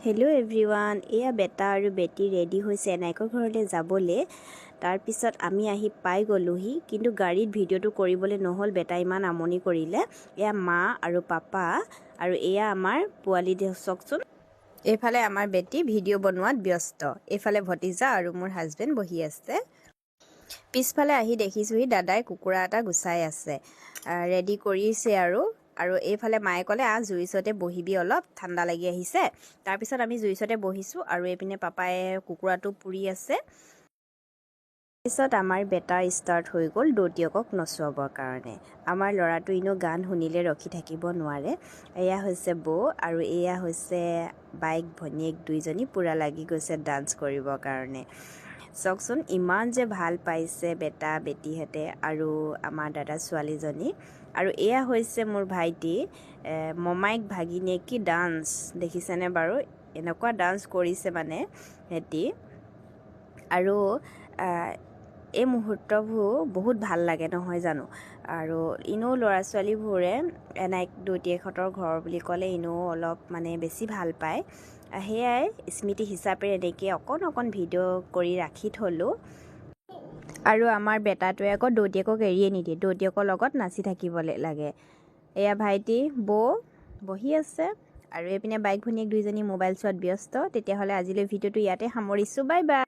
Hello' everyone, এয়া বেটা আৰু বেটি ৰেডি হৈছে এনাইকৰ ঘৰলৈ যাবলৈ। তাৰপিছত আমি আহি পাই গ'লোহি, কিন্তু গাড়ীত ভিডিঅ'টো কৰিবলৈ নহ'ল, বেটা ইমান আমনি কৰিলে। এয়া মা আৰু পাপা আৰু এয়া আমাৰ পোৱালি চাওকচোন। এইফালে আমাৰ বেটি ভিডিঅ' বনোৱাত ব্যস্ত, এইফালে ভতিজা আৰু মোৰ হাজবেণ্ড বহি আছে। পিছফালে আহি দেখিছোঁহি দাদাই কুকুৰা এটা গুচাই আছে, ৰেডি কৰিছে আৰু এইফালে মায়ে ক'লে জুইৰ ওচৰতে বহিবি, অলপ ঠাণ্ডা লাগি আহিছে। তাৰপিছত আমি জুইৰ ওচৰতে বহিছোঁ আৰু এইপিনে পাপাই কুকুৰাটো পুৰি আছে। তাৰপিছত আমাৰ বেটা ষ্টাৰ্ট হৈ গ'ল দৌতিয়কক নচুৱাবৰ কাৰণে। আমাৰ ল'ৰাটো এনেও গান শুনিলে ৰখি থাকিব নোৱাৰে। এয়া হৈছে বৌ আৰু এয়া হৈছে বাইক ভনীয়েক দুইজনী, পূৰা লাগি গৈছে ডান্স কৰিবৰ কাৰণে। চাওকচোন ইমান যে ভাল পাইছে বেটা বেটীহঁতে আৰু আমাৰ দাদা ছোৱালীজনী। আৰু এয়া হৈছে মোৰ ভাইটি, মমাইক ভাগিনীয়ে কি ডান্স দেখিছেনে বাৰু, এনেকুৱা ডান্স কৰিছে মানে সিহঁতি। আৰু এই মুহূৰ্তবোৰ বহুত ভাল লাগে নহয় জানো। আৰু এনেও ল'ৰা ছোৱালীবোৰে এনাইক দৌতিয়েকহঁতৰ ঘৰ বুলি ক'লে এনেও অলপ মানে বেছি ভাল পায়। সেয়াই স্মৃতি হিচাপে এনেকৈ অকণ ভিডিঅ' কৰি ৰাখি থ'লোঁ। আৰু আমাৰ বেটাটোৱে আকৌ দৌতিয়েকক এৰিয়ে নিদিয়ে, দৌতিয়েকৰ লগত নাচি থাকিবলৈ লাগে। এয়া ভাইটি বৌ বহি আছে আৰু এইপিনে বাইক ভনীয়েক দুইজনী মোবাইল চোৱাত ব্যস্ত। তেতিয়াহ'লে আজিলৈ ভিডিঅ'টো ইয়াতে সামৰিছোঁ, বাই বাই।